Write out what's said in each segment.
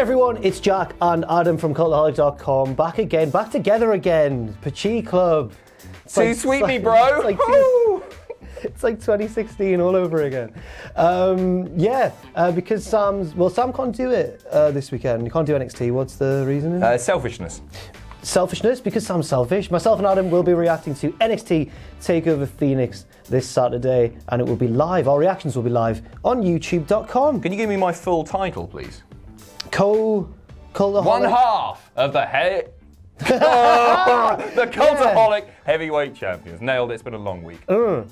everyone, it's Jack and Adam from Cultaholic.com, back together again. Pachi Club. Too sweet me, bro. It's like 2016 all over again. Because Sam can't do it this weekend. He can't do NXT. What's the reason? Selfishness. Selfishness, because Sam's selfish. Myself and Adam will be reacting to NXT TakeOver Phoenix this Saturday, and it will be live. Our reactions will be live on YouTube.com. Can you give me my full title, please? Cultaholic. One half of the the Cultaholic heavyweight champions. Nailed it. It's been a long week. So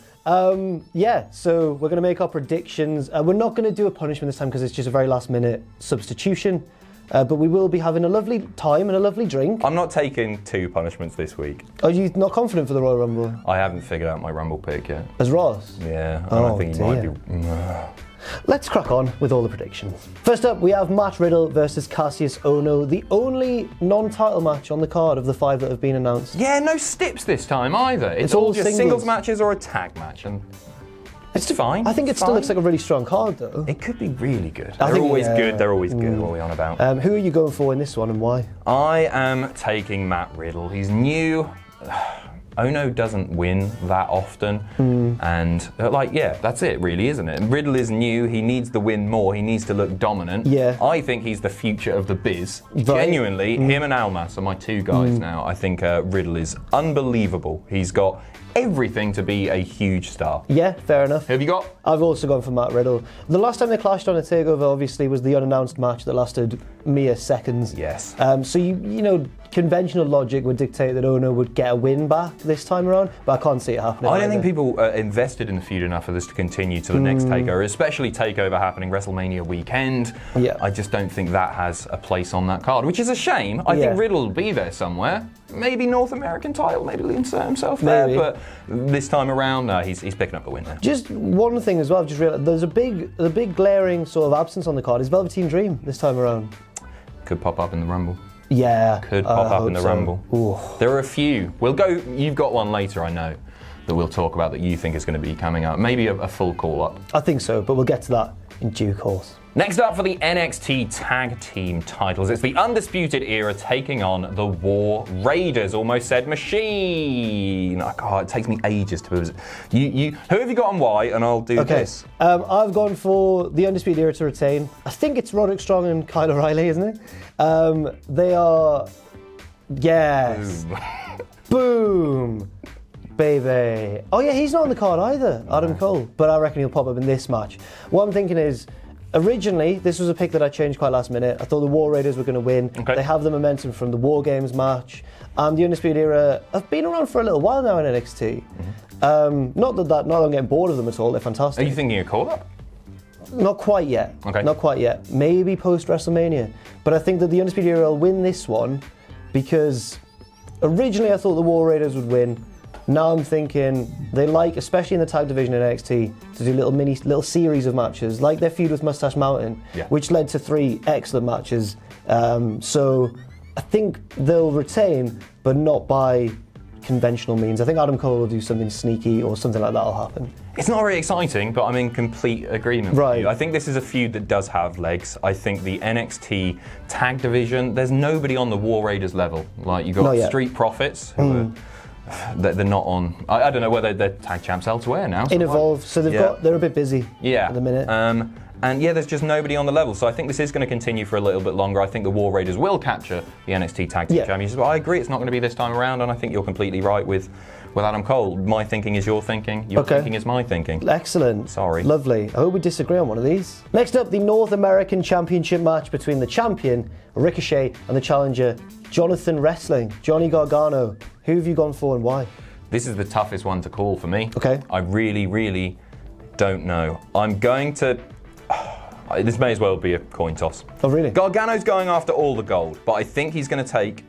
we're going to make our predictions. We're not going to do a punishment this time because it's just a very last minute substitution. But we will be having a lovely time and a lovely drink. I'm not taking 2 punishments this week. Are you not confident for the Royal Rumble? I haven't figured out my Rumble pick yet. As Ross? Yeah, I think he might be... Let's crack on with all the predictions. First up, we have Matt Riddle versus Kassius Ohno, the only non-title match on the card of the 5 that have been announced. Yeah, no stips this time either. It's all just singles matches or a tag match, and it's fine. I think it still looks like a really strong card, though. It could be really good. They're always good. They're always good. What are we on about? Who are you going for in this one, and why? I am taking Matt Riddle. He's new. Ohno doesn't win that often, and that's it really, isn't it? Riddle is new, he needs to win more, he needs to look dominant. Yeah. I think he's the future of the biz. Right. Genuinely, him and Almas are my 2 guys now. I think Riddle is unbelievable. He's got everything to be a huge star. Yeah, fair enough. Who have you got? I've also gone for Matt Riddle. The last time they clashed on a TakeOver, obviously, was the unannounced match that lasted mere seconds. Yes. So you know, conventional logic would dictate that Ohno would get a win back this time around, but I can't see it happening. I don't think people are invested in the feud enough for this to continue to the next TakeOver, especially TakeOver happening WrestleMania weekend. Yeah. I just don't think that has a place on that card, which is a shame. I think Riddle will be there somewhere. Maybe North American title, maybe he'll insert himself there, but this time around, no, he's picking up the win there. Just one thing as well, I've just realised, there's a big glaring sort of absence on the card. Is Velveteen Dream this time around? Could pop up in the Rumble. Yeah. Could pop up in the Rumble. Ooh. There are a few. We'll go, you've got one later, I know, that we'll talk about that you think is going to be coming up. Maybe a full call-up. I think so, but we'll get to that in due course. Next up for the NXT Tag Team titles, it's the Undisputed Era taking on the War Raiders. Almost said machine. Oh, God, it takes me ages to... Who have you got on why, and I'll do this. I've gone for the Undisputed Era to retain. I think it's Roderick Strong and Kyle O'Reilly, isn't it? They are... Yes. Boom. Baby. Oh yeah, he's not on the card either, Adam Cole. But I reckon he'll pop up in this match. What I'm thinking is, originally, this was a pick that I changed quite last minute. I thought the War Raiders were going to win. Okay. They have the momentum from the War Games match. And the Undisputed Era have been around for a little while now in NXT. Not that I'm getting bored of them at all. They're fantastic. Are you thinking a call-up? Not quite yet. Okay. Not quite yet. Maybe post-WrestleMania. But I think that the Undisputed Era will win this one because originally I thought the War Raiders would win. Now I'm thinking they like, especially in the tag division in NXT, to do little series of matches, like their feud with Mustache Mountain, which led to 3 excellent matches. So I think they'll retain, but not by conventional means. I think Adam Cole will do something sneaky or something like that will happen. It's not very exciting, but I'm in complete agreement with you. I think this is a feud that does have legs. I think the NXT tag division, there's nobody on the War Raiders level. Like, you've got Street Profits, who are... They're not on. I don't know whether they're tag champs elsewhere now. In Evolve, so they're a bit busy at the minute. And there's just nobody on the level. So I think this is going to continue for a little bit longer. I think the War Raiders will capture the NXT Tag Team Championships. But I agree, it's not going to be this time around, and I think you're completely right with Adam Cole. My thinking is your thinking. Your thinking is my thinking. Excellent. Sorry. Lovely. I hope we disagree on one of these. Next up, the North American Championship match between the champion, Ricochet, and the challenger, Jonathan Wrestling, Johnny Gargano. Who have you gone for and why? This is the toughest one to call for me. Okay. I really, really don't know. I'm going to... This may as well be a coin toss. Oh, really? Gargano's going after all the gold, but I think he's going to take...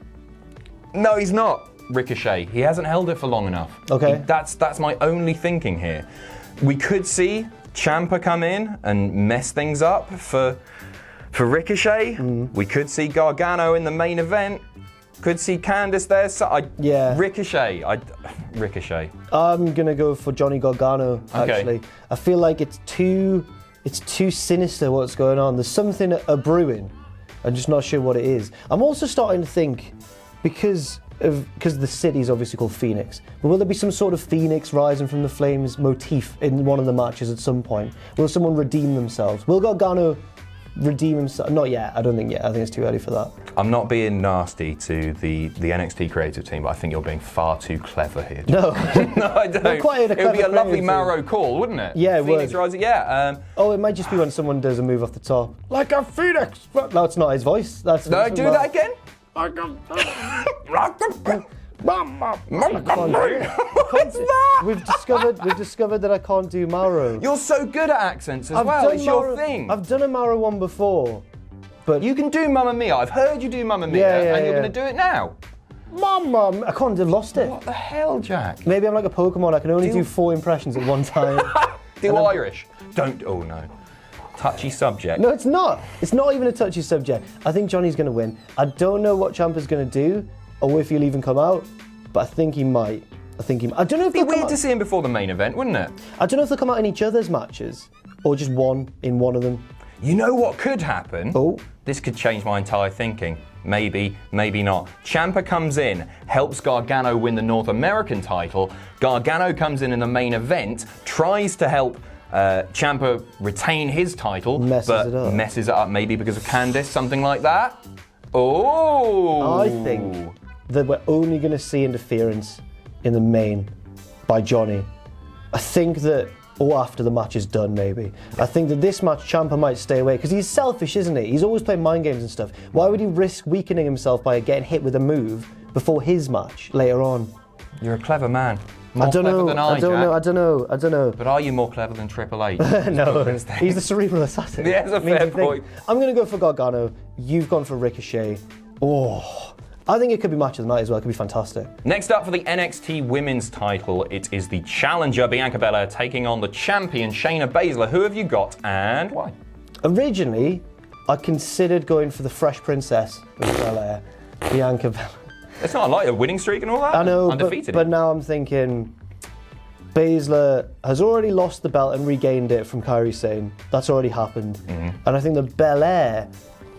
No, he's not. Ricochet. He hasn't held it for long enough. Okay. That's my only thinking here. We could see Ciampa come in and mess things up for Ricochet. We could see Gargano in the main event. Could see Candice there. So Ricochet. Ricochet. I'm gonna go for Johnny Gargano. Actually, I feel like it's too sinister what's going on. There's something a brewing, I'm just not sure what it is. I'm also starting to think, because the city's obviously called Phoenix, but will there be some sort of Phoenix rising from the flames motif in one of the matches at some point? Will someone redeem themselves? Will Gargano redeem himself? Not yet. I don't think yet. I think it's too early for that. I'm not being nasty to the NXT creative team, but I think you're being far too clever here. No. No, I don't. It would be a lovely Maro call, wouldn't it? Yeah, it Phoenix would. Rising, yeah. It might just be when someone does a move off the top. Like a phoenix! No, it's not his voice. That's No, do that again. What's that? We've discovered that I can't do Mauro. You're so good at accents as well. It's your thing. I've done a Mauro one before, but you can do Mamma Mia. I've heard you do Mamma Mia, and you're going to do it now. Mama, I can't have lost it. What the hell, Jack? Maybe I'm like a Pokemon. I can only do 4 impressions at one time. Do Irish. Don't. Oh no. Touchy subject. No, it's not. It's not even a touchy subject. I think Johnny's going to win. I don't know what Ciampa's going to do, or if he'll even come out, but I think he might. I don't know if It'd be weird to see him before the main event, wouldn't it? I don't know if they'll come out in each other's matches, or just one in one of them. You know what could happen? Oh. This could change my entire thinking. Maybe, maybe not. Ciampa comes in, helps Gargano win the North American title. Gargano comes in the main event, tries to help Ciampa retain his title, but messes it up maybe because of Candice, something like that. Oh! I think that we're only going to see interference in the main by Johnny. I think that, or after the match is done maybe. I think that this match Ciampa might stay away because he's selfish, isn't he? He's always playing mind games and stuff. Why would he risk weakening himself by getting hit with a move before his match later on? You're a clever man. More I don't clever know. Than I don't know. But are you more clever than Triple H? No, he's the cerebral assassin. Yeah, that's a fair point. I'm going to go for Gargano. You've gone for Ricochet. Oh, I think it could be match of the night as well. It could be fantastic. Next up for the NXT Women's title, it is the challenger Bianca Belair taking on the champion Shayna Baszler. Who have you got and why? Originally, I considered going for the Fresh Princess of Belair, Bianca Belair. It's not like a winning streak and all that. I know, undefeated. but now I'm thinking Baszler has already lost the belt and regained it from Kairi Sane. That's already happened. Mm-hmm. And I think that Belair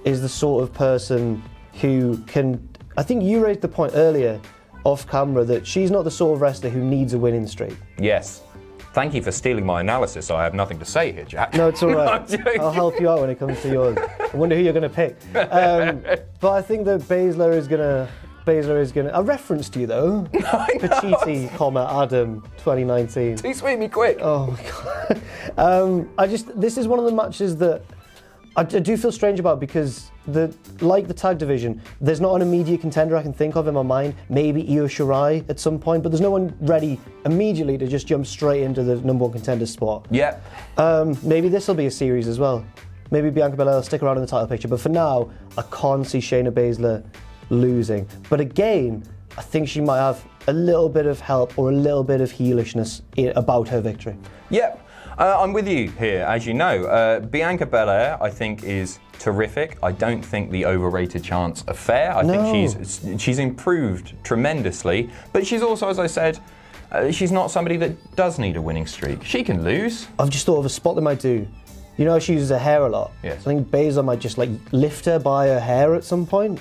is the sort of person who can... I think you raised the point earlier off camera that she's not the sort of wrestler who needs a winning streak. Yes. Thank you for stealing my analysis. I have nothing to say here, Jack. No, it's all right. I'll help you out when it comes to yours. I wonder who you're going to pick. But I think that Baszler is going to... I referenced you, though. Pacitti, Adam, 2019. Too sweet me quick. Oh, my God. This is one of the matches that I do feel strange about because, like the tag division, there's not an immediate contender I can think of in my mind. Maybe Io Shirai at some point, but there's no one ready immediately to just jump straight into the number one contender spot. Yeah. Maybe this will be a series as well. Maybe Bianca Belair will stick around in the title picture, but for now, I can't see Shayna Baszler losing. But again, I think she might have a little bit of help or a little bit of heelishness about her victory. Yep. I'm with you here, as you know. Bianca Belair, I think, is terrific. I don't think the overrated chants are fair. I think she's improved tremendously, but she's also, as I said, she's not somebody that does need a winning streak. She can lose. I've just thought of a spot that might do. You know how she uses her hair a lot? Yes. I think Baszler might just lift her by her hair at some point,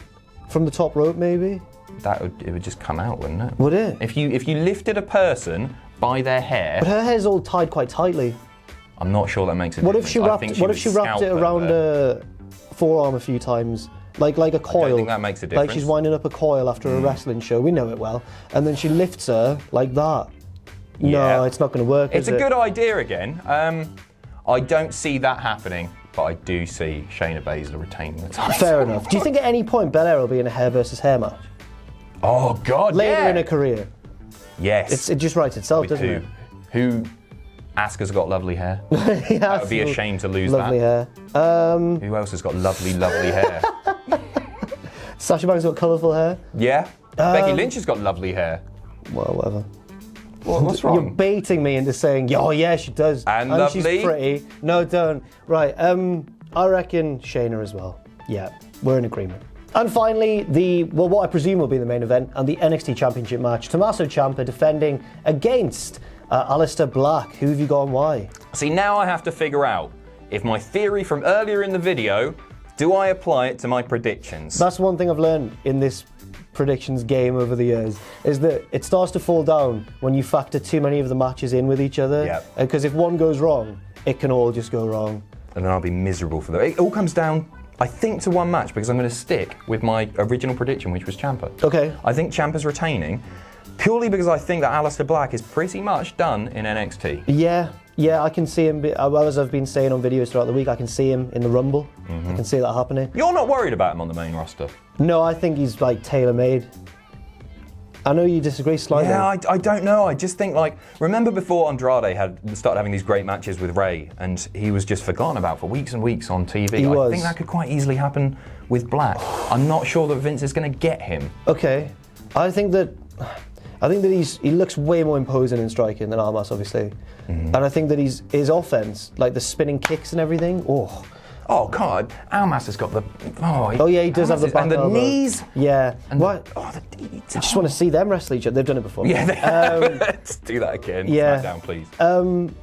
from the top rope maybe. It would just come out, wouldn't it? Would it? If you lifted a person by their hair. But her hair's all tied quite tightly. I'm not sure that makes a difference. What if she wrapped it around her forearm a few times, like a coil? I don't think that makes a difference. Like she's winding up a coil after a wrestling show. We know it well. And then she lifts her like that. Yeah. No, it's not going to work. It's a good idea again. I don't see that happening, but I do see Shayna Baszler retaining the title. Fair enough. Do you think at any point Belair will be in a hair versus hair match? Oh God! Later in her career. Yes. It just writes itself, doesn't it? Who? Asuka's got lovely hair. That would be a shame to lose lovely that. Hair. Who else has got lovely hair? Sasha Banks got colourful hair. Yeah. Becky Lynch has got lovely hair. Well, whatever. What's wrong? You're baiting me into saying, oh yeah, she does. And lovely. She's pretty. No, don't. Right. I reckon Shayna as well. Yeah, we're in agreement. And finally, what I presume will be the main event and the NXT Championship match. Tommaso Ciampa defending against Aleister Black. Who have you got and why? See, now I have to figure out if my theory from earlier in the video Do I apply it to my predictions? That's one thing I've learned in this predictions game over the years, is that it starts to fall down when you factor too many of the matches in with each other. Yep. Because if one goes wrong, it can all just go wrong. And then I'll be miserable for that. It all comes down, I think, to one match, because I'm going to stick with my original prediction, which was Ciampa. Okay. I think Ciampa's retaining, purely because I think that Aleister Black is pretty much done in NXT. Yeah, I can see him, well, as I've been saying on videos throughout the week, I can see him in the Rumble. I can see that happening. You're not worried about him on the main roster? No, I think he's like tailor-made. I know you disagree slightly. Yeah, I don't know. I just think, like, remember before Andrade had started having these great matches with Ray, and he was just forgotten about for weeks and weeks on TV? I think that could quite easily happen with Black. I'm not sure that Vince is going to get him. Okay. I think that he looks way more imposing in striking than Almas, obviously. And I think that his offense, like the spinning kicks and everything, Oh God, Almas has got the. He does have the back and the elbow. Knees. Yeah. And what? I just want to see them wrestle each other. They've done it before. Yeah. Let's do that again. Yeah. SmackDown, please. I'm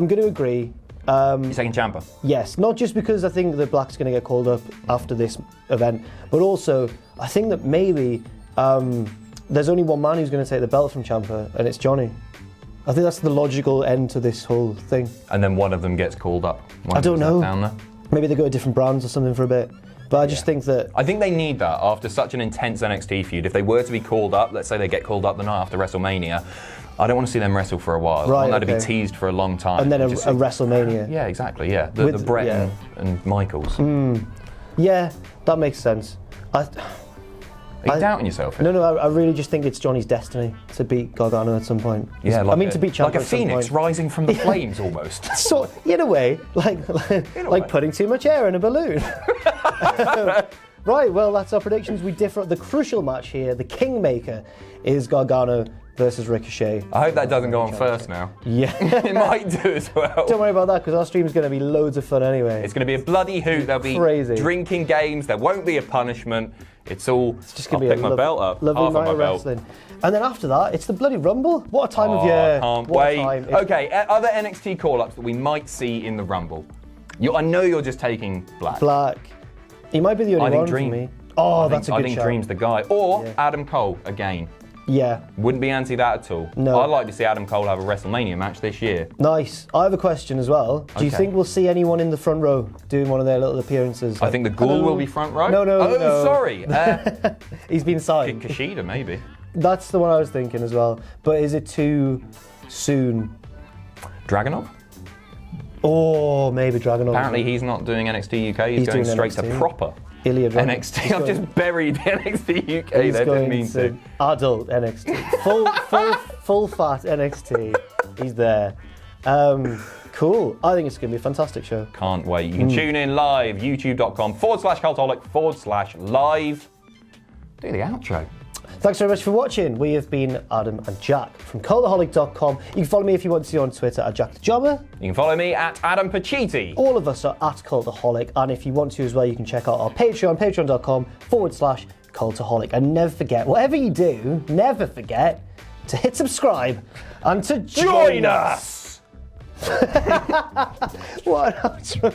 going to agree. You're taking Ciampa? Yes, not just because I think that Black's going to get called up after this event, but also I think that maybe there's only one man who's going to take the belt from Ciampa, and it's Johnny. I think that's the logical end to this whole thing. And then one of them gets called up. I don't know. Down there. Maybe they go to different brands or something for a bit. But I just think that... I think they need that after such an intense NXT feud. If they were to be called up, let's say they get called up the night after WrestleMania, I don't want to see them wrestle for a while. Right, I want that to be teased for a long time. And then a WrestleMania. Yeah, exactly, yeah. The Brett and Michaels. Yeah, that makes sense. Are you doubting yourself? No, I really just think it's Johnny's destiny to beat Gargano at some point. Yeah, to beat Ciampa like a at some phoenix point. rising from the flames, almost. So, in a way, like putting too much air in a balloon. Right, well, that's our predictions. We differ. The crucial match here, the Kingmaker, is Gargano versus Ricochet. I hope that doesn't go on first now. Yeah. It might do as well. Don't worry about that, because our stream is going to be loads of fun anyway. It's going to be a bloody hoot. There'll be crazy drinking games. There won't be a punishment. It's just going to be pick my belt up. Lovely night of wrestling. And then after that, it's the bloody Rumble. What a time of year. Can't wait. Okay, other NXT call-ups that we might see in the Rumble. I know you're just taking Black. He might be the only one for me. Oh, that's a good shout. I think Dream's the guy. Or Adam Cole, again. Yeah. Wouldn't be anti that at all. No. I'd like to see Adam Cole have a WrestleMania match this year. Nice. I have a question as well. Do you think we'll see anyone in the front row doing one of their little appearances? I think the Ghoul will be front row. No. Sorry. He's been signed. Kushida, maybe. That's the one I was thinking as well. But is it too soon? Dragunov? Oh, maybe Dragunov. Apparently he's not doing NXT UK. He's going straight to proper NXT. I've just buried NXT UK. They didn't mean to. Adult NXT. Full fat NXT. He's there. Cool. I think it's going to be a fantastic show. Can't wait. You can tune in live, youtube.com/Cultaholic/live. Do the outro. Thanks very much for watching. We have been Adam and Jack from Cultaholic.com. You can follow me if you want to on Twitter at Jack the Jobber. You can follow me at Adam Pacitti. All of us are at Cultaholic, and if you want to as well, you can check out our Patreon, patreon.com/Cultaholic. And never forget, whatever you do, never forget to hit subscribe and to join us. What an outro.